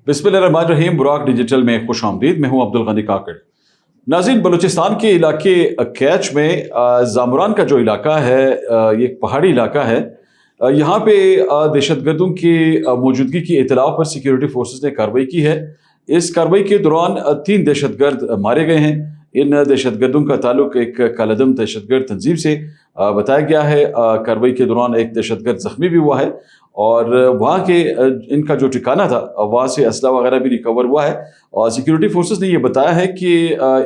बिस्मिल्लाहिर्रहमानिर्रहीम। बुराक डिजिटल में खुश आमदीद। मैं हूं अब्दुल गनी काकड़। नाज़रीन, बलूचिस्तान के इलाके कैच में जामुरान का जो इलाका है, ये एक पहाड़ी इलाका है। यहाँ पे दहशतगर्दों की मौजूदगी की इत्तला पर सिक्योरिटी फोर्सेस ने कार्रवाई की है। इस कार्रवाई के दौरान 3 दहशतगर्द मारे गए हैं। इन दहशतगर्दों का ताल्लुक एक कालदम दहशतगर्द तंजीम से बताया गया है। कार्रवाई के दौरान एक दहशतगर्द जख्मी भी हुआ है और वहाँ के इनका जो ठिकाना था वहाँ से असला वगैरह भी रिकवर हुआ है। और सिक्योरिटी फोर्सेस ने ये बताया है कि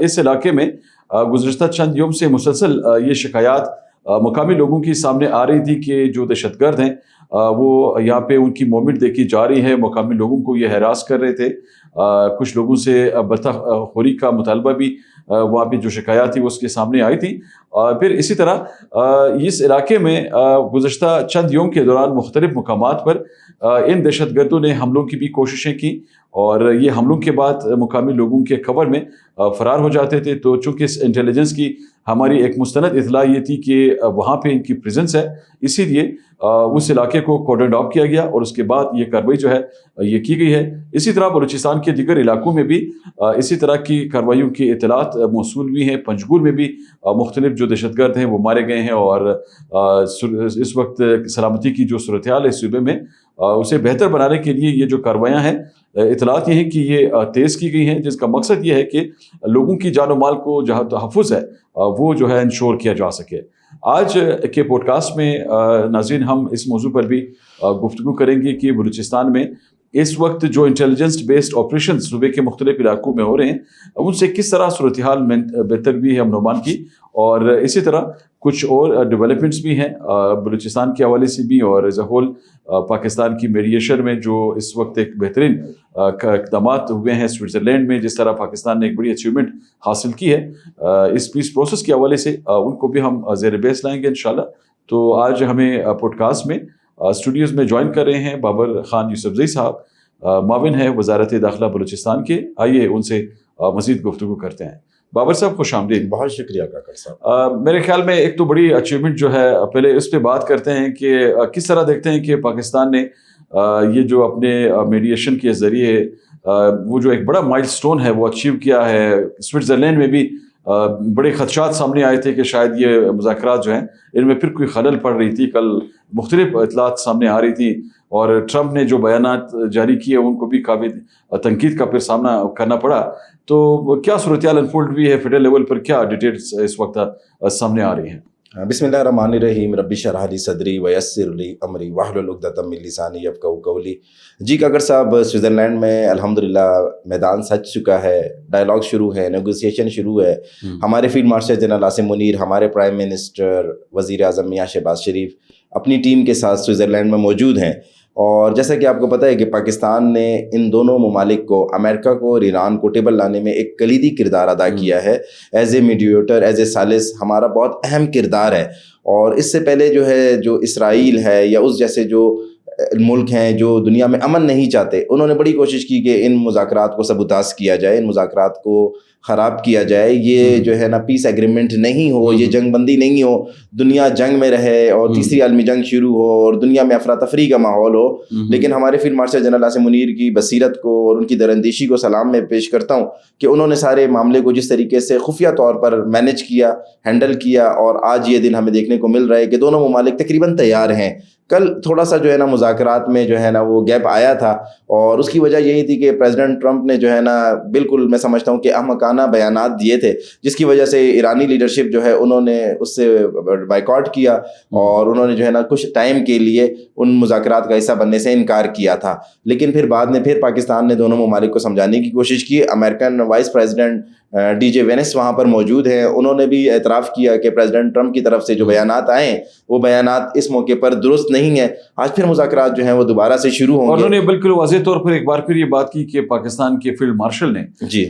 इस इलाके में गुज़श्ता चंद यूम से मुसलसल ये शिकायत मुकामी लोगों की सामने आ रही थी कि जो दहशतगर्द हैं वो यहाँ पे उनकी मूवमेंट देखी जा रही है। मुकामी लोगों को ये हरास कर रहे थे। कुछ लोगों से बतखोरी का मुतालबा भी वहाँ पे जो शिकायत थी वो उसके सामने आई थी। फिर इसी तरह इस इलाके में गुज़श्ता चंद यूम के दौरान मुख्तलिफ मकामात पर इन दहशतगर्दों ने हमलों की भी कोशिशें की और ये हमलों के बाद मुकामी लोगों के कवर में फ़रार हो जाते थे। तो चूँकि इस इंटेलिजेंस की हमारी एक मुस्तनद इतला ये थी कि वहाँ पे इनकी प्रेजेंस है, इसीलिए उस इलाके को कॉर्डन ऑफ किया गया और उसके बाद ये कार्रवाई जो है ये की गई है। इसी तरह बलूचिस्तान के दीगर इलाकों में भी इसी तरह की कार्रवाइयों की इतलात मौसूल हुई हैं। पंजगुर में भी मुख्तलिफ जो दहशतगर्द हैं वो मारे गए हैं और इस वक्त सलामती की जो सूरत हाल है सूबे में उसे बेहतर बनाने के लिए ये जो कार्रवाइयाँ हैं, इतलात ये हैं कि ये तेज़ की गई हैं, जिसका मकसद ये है कि लोगों की जान और माल को जहाँ तहफ़्फ़ुज़ है वो जो है इंश्योर किया जा सके। आज के पॉडकास्ट में नाज़रीन हम इस मौजू पर भी गुफ्तगू करेंगे कि बलूचिस्तान में इस वक्त जो इंटेलिजेंस बेस्ड ऑपरेशन सूबे के मुख्तलिफ इलाकों में हो रहे हैं उनसे किस तरह सूरत हाल बेहतर भी है अमन की, और इसी तरह कुछ और डेवलपमेंट्स भी हैं बलूचिस्तान के हवाले से भी और एज अ होल पाकिस्तान की मीडिएशन में जो इस वक्त एक बेहतरीन इक़दाम हुए हैं स्विट्ज़रलैंड में, जिस तरह पाकिस्तान ने एक बड़ी अचीवमेंट हासिल की है इस पीस प्रोसेस के हवाले से उनको भी हम ज़ेर बेस लाएंगे इंशाल्लाह। तो आज हमें पॉडकास्ट में स्टूडियोज़ में ज्वाइन कर रहे हैं बाबर खान यूसुफजई साहब, माविन है वज़ारत दाखिला बलूचिस्तान के। आइए उनसे मज़ीद गुफ्तगू करते हैं। बाबर साहब खुश आमदीद। बहुत शुक्रिया काकड़ साहब। मेरे ख्याल में एक तो बड़ी अचीवमेंट जो है, पहले इस पे बात करते हैं कि किस तरह देखते हैं कि पाकिस्तान ने ये जो अपने मीडिएशन के ज़रिए वो जो एक बड़ा माइलस्टोन है वो अचीव किया है। स्विट्ज़रलैंड में भी बड़े खदशात सामने आए थे कि शायद ये मुज़ाकरात जो हैं इनमें फिर कोई खलल पड़ रही थी। कल मुख्तलिफ इतलात सामने आ रही थी और ट्रंप ने जो बयानात जारी किए उनको भी काफ़ी तनकीद का फिर सामना करना पड़ा। तो क्या सूरत हाल अनफोल्ड हुई है फेडरल लेवल पर, क्या डिटेल्स इस वक्त सामने आ रही हैं? बिस्मिल्लाहिर्रहमानिर्रहीम। रब्बी शरह ली सदरी वयस्सिर ली अमरी वहलुल उक़दतम मिन लिसानी यफ़क़हू क़ौली। जी काकड़ साहब, स्विट्ज़रलैंड में अल्हम्दुलिल्लाह मैदान सज चुका है, डायलॉग शुरू है, नेगोशिएशन शुरू है। हमारे field marshal general Asim Munir, हमारे प्राइम मिनिस्टर वज़ीर आज़म मियां शहबाज शरीफ अपनी टीम के साथ स्विट्ज़रलैंड में मौजूद हैं। और जैसा कि आपको पता है कि पाकिस्तान ने इन दोनों ममालिक को, अमेरिका को और ईरान को टेबल लाने में एक कलीदी किरदार अदा किया है। As a mediator, as a सालिस हमारा बहुत अहम किरदार है। और इससे पहले जो है, जो इसराइल है या उस जैसे जो मुल्क हैं जो दुनिया में अमन नहीं चाहते, उन्होंने बड़ी कोशिश की कि इन मुज़ाकरात को सबूतास किया जाए, इन मुज़ाकरात को ख़राब किया जाए। ये जो है ना पीस एग्रीमेंट नहीं हो, ये जंग बंदी नहीं हो, दुनिया जंग में रहे और तीसरी आलमी जंग शुरू हो और दुनिया में अफरा तफरी का माहौल हो। लेकिन हमारे field marshal general Asim Munir की बसीरत को और उनकी दरअंदेशी को सलाम में पेश करता हूँ कि उन्होंने सारे मामले को जिस तरीके से खुफिया तौर पर मैनेज किया, हैंडल किया, और आज ये दिन हमें देखने को मिल रहा है कि दोनों ममालिक तकरीबन तैयार हैं। कल थोड़ा सा जो है ना मुज़ाकरात में जो है ना वो गैप आया था और उसकी वजह यही थी कि प्रेसिडेंट ट्रंप ने जो है ना बिल्कुल मैं समझता हूँ कि अहमकाना बयानात दिए थे, जिसकी वजह से ईरानी लीडरशिप जो है उन्होंने उससे बाइकआउट किया और उन्होंने जो है ना कुछ टाइम के लिए उन मुज़ाकरात का हिस्सा बनने से इनकार किया था। लेकिन फिर बाद में फिर पाकिस्तान ने दोनों ममालिक को समझाने की कोशिश की। American vice president DJ Venice वहाँ पर मौजूद हैं, उन्होंने भी एतराफ़ किया कि प्रेसिडेंट ट्रंप की तरफ से जो बयानात आए वो बयानात इस मौके पर दुरुस्त नहीं है। आज फिर मुज़ाकरात जो हैं वो दोबारा से शुरू होंगे। और उन्होंने बिल्कुल वाज़ेह तौर पर एक बार फिर ये बात की कि पाकिस्तान के फील्ड मार्शल ने जी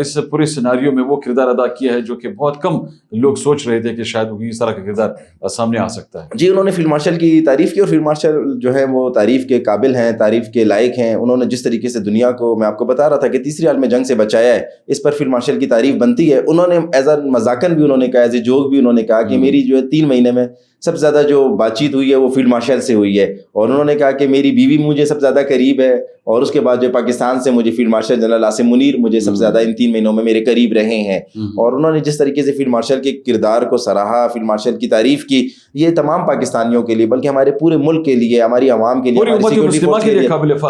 इस पूरे सिनारियो में वो किरदार अदा किया है जो कि बहुत कम लोग सोच रहे थे कि शायद वो इस तरह का किरदार सामने आ सकता है। जी, उन्होंने फील्ड मार्शल की तारीफ़ की और फील्ड मार्शल जो है वो तारीफ़ के काबिल हैं, तारीफ़ के लायक हैं। उन्होंने जिस तरीके से दुनिया को, मैं आपको बता रहा था कि तीसरी आलमी जंग से बचाया है, इस पर फील्ड मार्शल की तारीफ़ बनती है। उन्होंने एज अ मजाकन भी उन्होंने कहा, एज ए जोक भी उन्होंने कहा कि मेरी जो है 3 महीने में सबसे ज़्यादा जो बातचीत हुई है वो फील्ड मार्शल से हुई है। और उन्होंने कहा कि मेरी बीवी मुझे सबसे ज़्यादा करीब है اور اس کے بعد جو پاکستان سے مجھے field marshal general Asim Munir مجھے سب سے زیادہ ان 3 مہینوں میں میرے قریب رہے ہیں, اور انہوں نے جس طریقے سے فیلڈ مارشل کے کردار کو سراہا, فیلڈ مارشل کی تعریف کی, یہ تمام پاکستانیوں کے لیے بلکہ ہمارے پورے ملک کے لیے, ہماری عوام کے لیے,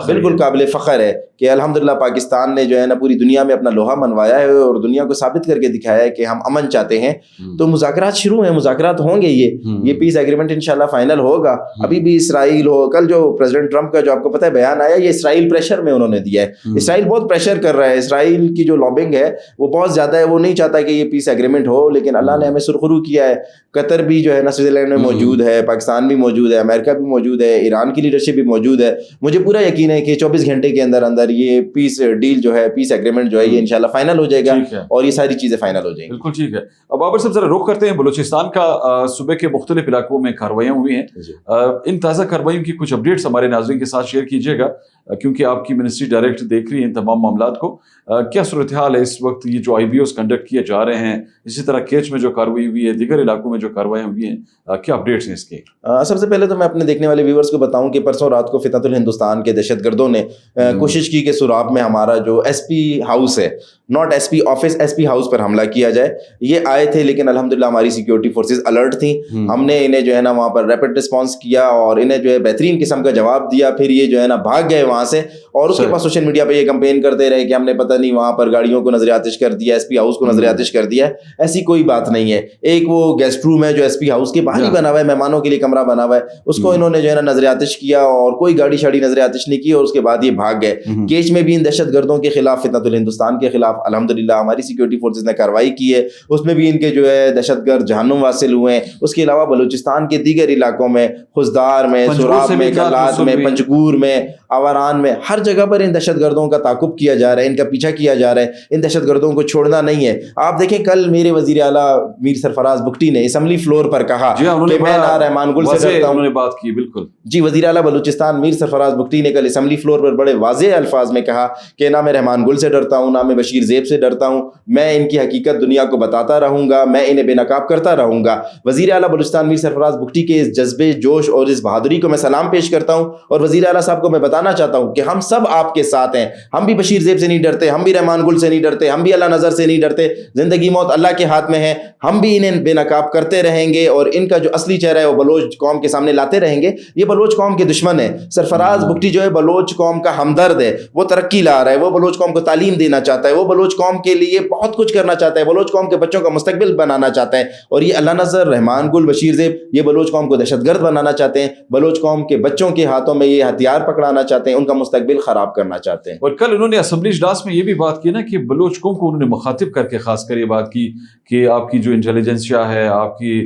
بالکل قابل فخر ہے کہ الحمدللہ پاکستان نے جو ہے نا پوری دنیا میں اپنا لوہا منوایا ہے اور دنیا کو ثابت کر کے دکھایا ہے کہ ہم امن چاہتے ہیں. تو مذاکرات شروع ہیں, مذاکرات ہوں گے, یہ پیس ایگریمنٹ انشاءاللہ فائنل ہوگا. ابھی بھی اسرائیل ہو, کل جو پریزیڈنٹ ٹرمپ کا جو آپ کو پتہ ہے بیان آیا, یہ اسرائیل پریشر میں انہوں نے دیا ہے. اسرائیل بہت پریشر کر رہا ہے, اسرائیل کی جو لابنگ ہے وہ بہت زیادہ ہے, وہ نہیں چاہتا کہ یہ پیس ایگریمنٹ ہو, لیکن اللہ نے ہمیں سرخرو کیا ہے. قطر بھی جو ہے نا سوئٹزرلینڈ میں موجود ہے, پاکستان بھی موجود ہے, امریکہ بھی موجود ہے, ایران کی لیڈرشپ بھی موجود ہے. مجھے پورا یقین ہے کہ 24 گھنٹے کے اندر اندر یہ پیس ڈیل جو ہے, پیس ایگریمنٹ جو ہے, یہ انشاءاللہ فائنل ہو جائے گا اور یہ ساری چیزیں فائنل ہو جائیں گی. بالکل ٹھیک ہے. اب بابر صاحب ذرا رخ کرتے ہیں بلوچستان کا. صوبے کے مختلف علاقوں میں کارروائیاں ہوئی ہیں, ان تازہ کارروائیوں کی کچھ اپڈیٹس ہمارے ناظرین کے ساتھ شیئر کیجیے گا, کیونکہ آپ کی منسٹری ڈائریکٹ دیکھ رہی ہے ان تمام معاملات کو. کیا صورتحال ہے اس وقت؟ یہ جو IBOs کنڈکٹ کیے جا رہے ہیں, اسی طرح کیچ میں جو کارروائی ہوئی ہے, دیگر علاقوں میں جو کارروائیاں ہوئی ہیں, کیا اپڈیٹس ہیں اس کے؟ سب سے پہلے تو میں اپنے دیکھنے والے ویورز کو بتاؤں کہ پرسوں رات کو فتنۃ الہندوستان کے دہشت گردوں نے کوشش کی کہ سراب میں ہمارا جو SP ہاؤس ہے, not SP office, SP house پر حملہ کیا جائے. یہ آئے تھے لیکن الحمدللہ ہماری سیکیورٹی فورسز الرٹ تھیں. ہم نے انہیں جو ہے نا وہاں پر ریپڈ رسپانس کیا اور انہیں جو ہے بہترین قسم کا جواب دیا. پھر یہ جو ہے نا بھاگ گئے وہاں سے, اور اس کے بعد سوشل میڈیا پہ یہ کمپین کرتے رہے کہ ہم نے پتہ نہیں وہاں پر گاڑیوں کو نظر آتش کر دیا, SP ہاؤس کو نظر آتش کر دیا. ایسی کوئی بات نہیں ہے. ایک وہ گیسٹ روم ہے جو SP ہاؤس کے باہر ہی بنا ہوا ہے, مہمانوں کے لیے کمرہ بنا ہوا ہے, اس کو انہوں نے جو ہے نا نظر آتش کیا اور کوئی گاڑی شاڑی نظر آتش نہیں کی, اور اس کے بعد یہ بھاگ گئے. کیچ میں بھی ان دہشت گردوں کے خلاف, فتنۃ الہندوستان کے خلاف الحمدللہ ہماری سیکیورٹی فورسز نے کارروائی کی ہے. اس میں بھی ان کے جو ہے دہشت گرد جہنم واصل ہوئے ہیں. اس کے علاوہ بلوچستان کے دیگر علاقوں میں, خزدار میں, سراب میں, کلات میں, پنجگور میں, آوران میں, ہر جگہ پر ان دہشت گردوں کا تعاقب کیا جا رہا ہے, ان کا پیچھا کیا جا رہا ہے. ان دہشت گردوں کو چھوڑنا نہیں ہے. آپ دیکھیں کل میرے وزیر اعلیٰ میر سرفراز بگٹی نے اسمبلی فلور پر کہا کہ میں نا رحمان گل سے ڈرتا ہوں. بات کی بالکل جی, وزیر اعلیٰ بلوچستان میر سرفراز بگٹی نے کل اسمبلی فلور پر بڑے واضح الفاظ میں کہا کہ نہ میں رحمان گل سے ڈرتا ہوں, نہ میں بشیر زیب سے ڈرتا ہوں, میں ان کی حقیقت دنیا کو بتاتا رہوں گا, میں انہیں بے نقاب کرتا رہوں گا. وزیر اعلیٰ بلوچستان میر سرفراز بگٹی کے اس جذبے, جوش اور اس بہادری کو میں سلام پیش کرتا ہوں, اور وزیر اعلیٰ صاحب کو میں بتانا چاہتا ہوں کہ ہم سب آپ کے ساتھ ہیں. ہم بھی بشیر زیب سے نہیں ڈرتے, ہم بھی رحمان گل سے نہیں ڈرتے, ہم بھی اللہ نظر سے نہیں ڈرتے. زندگی موت اللہ کے ہاتھ میں ہے, ہم بھی انہیں بے نقاب کرتے رہیں گے, اور ان کا جو اصلی چہرہ ہے وہ بلوچ قوم کے سامنے لاتے رہیں گے. یہ بلوچ قوم کے دشمن ہے. سرفراز بگٹی جو ہے بلوچ قوم کا ہمدرد ہے, وہ ترقی لا رہا ہے, وہ بلوچ قوم کو تعلیم دینا چاہتا ہے, وہ بلوچ قوم کے لیے بہت کچھ کرنا چاہتا ہے, بلوچ قوم کے بچوں کا مستقبل بنانا چاہتا ہے. اور یہ اللہ نظر, رحمان گل, بشیر زیب, یہ بلوچ قوم کو دہشت گرد بنانا چاہتے ہیں, بلوچ قوم کے بچوں کے ہاتھوں میں یہ ہتھیار پکڑانا چاہتے ہیں, ان کا مستقبل خراب کرنا چاہتے ہیں. اور کل انہوں نے اسمبلی اجلاس میں یہ بھی بات کی نا کہ بلوچ قوم کو انہوں نے مخاطب کر کے خاص کر یہ بات کی کہ آپ کی جو انٹیلیجنسیا ہے, آپ کی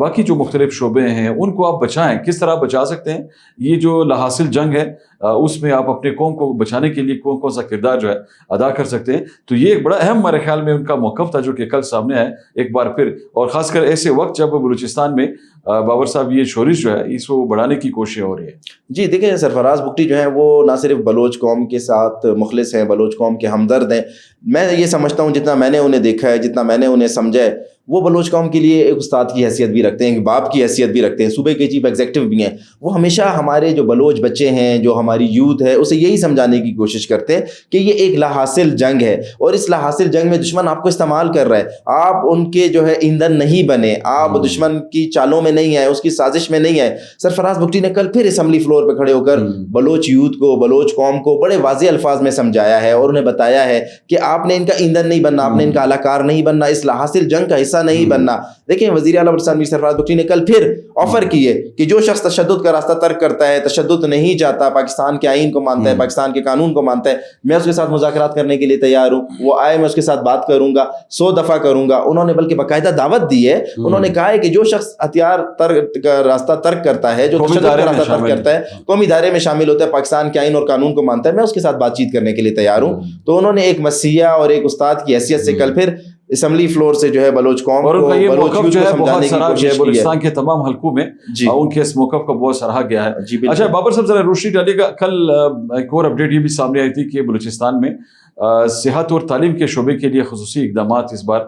باقی جو مختلف شعبے ہیں, ان کو آپ بچائیں. کس طرح بچا سکتے ہیں؟ یہ جو لاحاصل جنگ ہے اس میں آپ اپنے قوم کو بچانے کے لیے کون کون سا کردار جو ہے ادا کر سکتے ہیں. تو یہ ایک بڑا اہم ہمارے خیال میں ان کا موقف تھا جو کہ کل سامنے آئے ایک بار پھر, اور خاص کر ایسے وقت جب بلوچستان میں بابر صاحب یہ شورش جو ہے اس کو بڑھانے کی کوشش ہو رہی ہے. جی دیکھیں, سرفراز بگٹی جو ہیں وہ نہ صرف بلوچ قوم کے ساتھ مخلص ہیں, بلوچ قوم کے ہمدرد ہیں. میں یہ سمجھتا ہوں جتنا میں نے انہیں دیکھا ہے, جتنا میں نے انہیں سمجھا ہے, وہ بلوچ قوم کے لیے ایک استاد کی حیثیت بھی رکھتے ہیں, ایک باپ کی حیثیت بھی رکھتے ہیں, صوبے کے چیف ایگزیکٹو بھی ہیں. وہ ہمیشہ ہمارے جو بلوچ بچے ہیں, جو ہماری یوتھ ہے, اسے یہی سمجھانے کی کوشش کرتے ہیں کہ یہ ایک لاحاصل جنگ ہے, اور اس لاحاصل جنگ میں دشمن آپ کو استعمال کر رہا ہے. آپ ان کے جو ہے ایندھن نہیں بنے, آپ دشمن کی چالوں میں نہیں آئے, اس کی سازش میں نہیں آئے. سرفراز بگٹی نے کل پھر اسمبلی فلور پہ کھڑے ہو کر بلوچ یوتھ کو, بلوچ قوم کو بڑے واضح الفاظ میں سمجھایا ہے, اور انہیں بتایا ہے کہ آپ نے ان کا ایندھن نہیں بننا, آپ نے ان کا اعلیٰ نہیں بننا, اس لاحاصل جنگ کا حصہ نہیں بننا. دیکھیں, وزیر اعلیٰ بلوچستان میر سرفراز بگٹی نے کل پھر آفر کی ہے کہ جو شخص تشدد کا راستہ ترک کرتا ہے, تشدد نہیں چاہتا, پاکستان کے آئین کو مانتا ہے, پاکستان کے قانون کو مانتا ہے, میں اس کے ساتھ مذاکرات کرنے کے لیے تیار ہوں. وہ آئے, میں اس کے ساتھ بات کروں گا, 100 دفعہ کروں گا. انہوں نے بلکہ باقاعدہ دعوت دی ہے. انہوں نے کہا ہے کہ جو شخص ہتھیار کا راستہ ترک کرتا ہے, جو تشدد کا راستہ ترک کرتا ہے, قومی ادارے میں شامل ہوتا ہے, پاکستان کے آئین اور قانون کو مانتا ہے, میں اس کے ساتھ بات چیت کرنے کے لیے تیار ہوں. تو انہوں نے ایک مسیحا اور ایک استاد کی حیثیت سے کل پھر اسمبلی فلور سے جو ہے بلوچ قوم اور ان کا یہ موقف جو ہے بہت سراہا گیا ہے کی بلوچستان کے تمام حلقوں میں, ان کے اس موقف کا بہت سراہا گیا ہے. اچھا بابر صاحب ذرا روشنی ڈالیے گا, کل ایک اور اپڈیٹ یہ بھی سامنے آئی تھی کہ بلوچستان میں صحت اور تعلیم کے شعبے کے لیے خصوصی اقدامات اس بار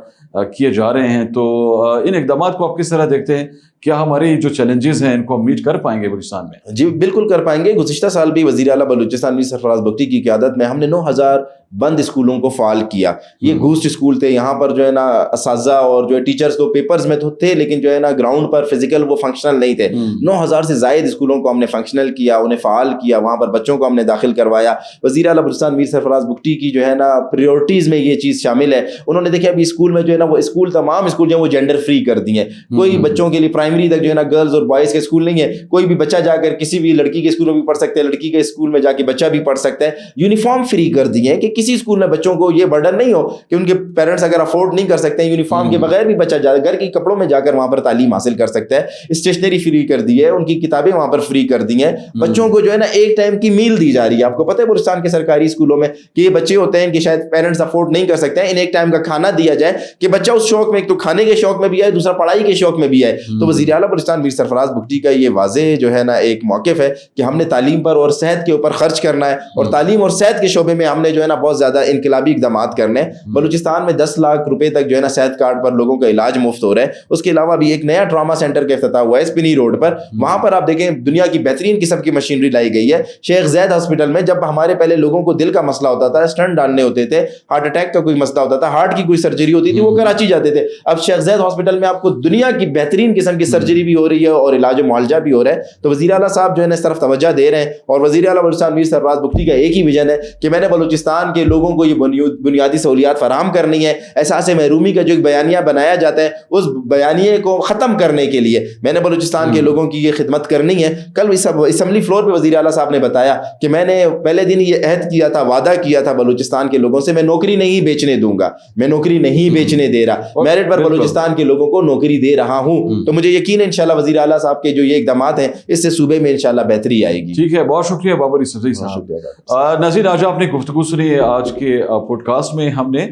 کیے جا رہے ہیں. تو ان اقدامات کو آپ کس طرح دیکھتے ہیں क्या हमारे जो चैलेंजेस हैं इनको हम मीट कर पाएंगे बलूचिस्तान में? जी बिल्कुल कर पाएंगे। गुज़िश्ता साल भी वज़ीर आला बलूचिस्तान मीर सरफराज बुगटी की क़यादत में हमने 9000 बंद स्कूलों को फ़ाल किया। ये घूस्ट स्कूल थे, यहाँ पर जो है ना असातिज़ा और जो है टीचर्स तो पेपर्स में तो थे, लेकिन जो है ना ग्राउंड पर फिजिकल वो फंक्शनल नहीं थे। 9000 से ज़ायद स्कूलों को हमने फंक्शनल किया, उन्हें फ़ाल किया, वहाँ पर बच्चों को हमने दाखिल करवाया। वज़ीर आला बलूचिस्तान मीर सरफराज बुगटी की जो है ना प्रायोरिटीज़ में ये चीज़ शामिल है। उन्होंने देखिए अभी स्कूल में जो है ना वो स्कूल तमाम स्कूल जो है वो जेंडर फ्री कर दिए हैं। कोई बच्चों के लिए प्राइमरी तक जो है ना गर्ल्स और बॉयज़ के स्कूल नहीं है। कोई भी बच्चा जाकर किसी भी लड़की के स्कूल में भी पढ़ सकता है, लड़की के स्कूल में जाके बच्चा भी पढ़ सकता है। यूनिफॉर्म फ्री कर दिए हैं कि किसी स्कूल में बच्चों को ये बर्डन नहीं हो कि उनके पेरेंट्स अगर अफोर्ड नहीं कर सकते हैं, यूनिफॉर्म के बगैर भी बच्चा घर के कपड़ों में जाकर वहां पर तालीम हासिल कर सकता है। स्टेशनरी फ्री कर दी है, उनकी किताबें वहां पर फ्री कर दी हैं। बच्चों को जो है ना एक टाइम की मील दी जा रही है। आपको पता है बलूचिस्तान के सरकारी स्कूलों में कि ये बच्चे होते हैं कि शायद पेरेंट्स अफोर्ड नहीं कर सकते हैं, इन्हें एक टाइम का खाना दिया जाए कि बच्चा उस शौक में, एक तो खाने के शौक में भी आए, दूसरा पढ़ाई के शौक में भी आए। तो वज़ीर आला बलूचिस्तान मीर सरफराज बुगटी का ये वाज़ेह जो है ना एक मौक़िफ़ है कि हमने तालीम पर और सेहत के ऊपर खर्च करना है, और तालीम और सेहत के शोबे में हमने जो है ना बहुत ज़्यादा इनकलाबी इक़दामात करने हैं। बलूचिस्तान में 10 लाख रुपए तक जो है ना सेहत कार्ड पर लोगों का इलाज मुफ्त हो रहा है। उसके अलावा भी एक नया ट्रॉमा सेंटर का इफ्तिताह हुआ है स्पिनी रोड पर। वहां पर आप देखें दुनिया की बेहतरीन किस्म की मशीनरी लाई गई है। शेख ज़ैद हॉस्पिटल में जब हमारे पहले लोगों को दिल का मसला होता था, स्टंट डालने होते थे, हार्ट अटैक का कोई मसला होता था, हार्ट की कोई सर्जरी होती थी, वो कराची जाते थे। अब शेख ज़ैद हॉस्पिटल में आपको दुनिया की बेहतरीन किस्म की सर्जरी भी हो रही है और इलाज मुआलजा भी हो रहा है। तो वज़ीर आला साहब जो है ना इस तरफ तवज्जो दे रहे हैं, और वज़ीर आला बलूचिस्तान मीर सरफराज बुगटी का एक ही विजन है कि मैंने बलूचिस्तान के लोगों को ये बुनियादी सहूलियात फराहम करनी है। एहसास महरूमी का जो एक बयानिया बनाया जाता है, उस बयानिए को ख़त्म करने के लिए मैंने बलूचिस्तान के लोगों की ये खिदमत करनी है। कल असम्बली फ्लोर पे वज़ीर आला साहब ने बताया कि मैंने पहले दिन ये अहद किया था, वादा किया था बलूचिस्तान के लोगों से, मैं नौकरी नहीं बेचने दूंगा, मैं नौकरी नहीं बेचने दे रहा, मेरिट पर बलूचिस्तान के लोगों को नौकरी दे रहा हूँ। तो मुझे यकीन है इंशाल्लाह वज़ीर आला साहब के जो ये इक़दामात हैं इससे सूबे में इंशाल्लाह बेहतरी आएगी। ठीक है, बहुत शुक्रिया बाबर यूसुफज़ई साहब। नाज़रीन, आज आपने गुफ्तगू सुनी है। आज के पॉडकास्ट में हमने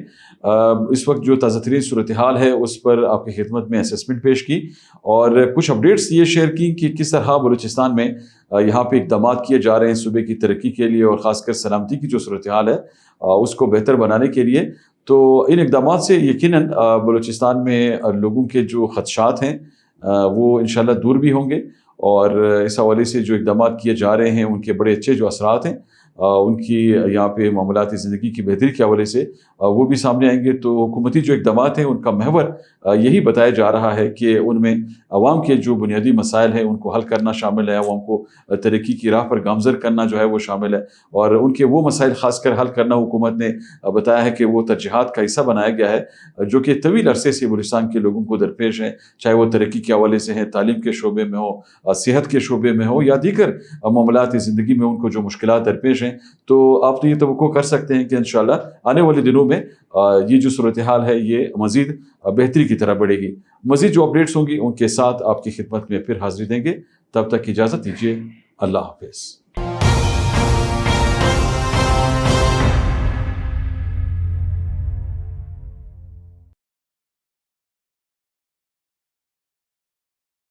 इस वक्त जो ताज़ा तरीन सूरत हाल है उस पर आपकी खिदमत में असेसमेंट पेश की, और कुछ अपडेट्स ये शेयर की कि किस तरह बलूचिस्तान में यहाँ पे इक़दामात किए जा रहे हैं सूबे की तरक्की के लिए, और ख़ासकर सलामती की जो सूरत हाल है उसको बेहतर बनाने के लिए। तो इन इक़दामात से यकीनन बलूचिस्तान में लोगों के जो ख़दशात हैं वो इंशाल्लाह दूर भी होंगे, और इस हवाले से जो इक़दामात किए जा रहे हैं उनके बड़े अच्छे जो असरात हैं उनकी यहाँ पे मामलाती ज़िंदगी की बेहतरी के हवाले से वो भी सामने आएंगे। तो हुकूमती जो इक़दामात हैं उनका महवर यही बताया जा रहा है कि उनमें आवाम के जो बुनियादी मसाइल हैं उनको हल करना शामिल है, आवाम को तरक्की की राह पर गामज़र करना जो है वो शामिल है, और उनके वो मसाइल ख़ासकर हल करना हुकूमत ने बताया है कि वो तरजीहात का हिस्सा बनाया गया है जो कि तवील अरसे से बलूचिस्तान के लोगों को दरपेश हैं, चाहे वो तरक्की के हवाले से हैं, तालीम के शोबे में हो, सेहत के शोबे में हो, या दीगर मामलाती ज़िंदगी में उनको जो मुश्किलात दरपेश हैं। तो आप तो ये तवक्को कर सकते हैं कि इंशाल्लाह आने वाले दिनों में ये जो सूरत हाल है ये मज़ीद बेहतरी की तरह बढ़ेगी। मज़ीद जो अपडेट्स होंगी उनके साथ आपकी खिदमत में फिर हाज़िरी देंगे। तब तक इजाज़त दीजिए। अल्लाह हाफ़िज़।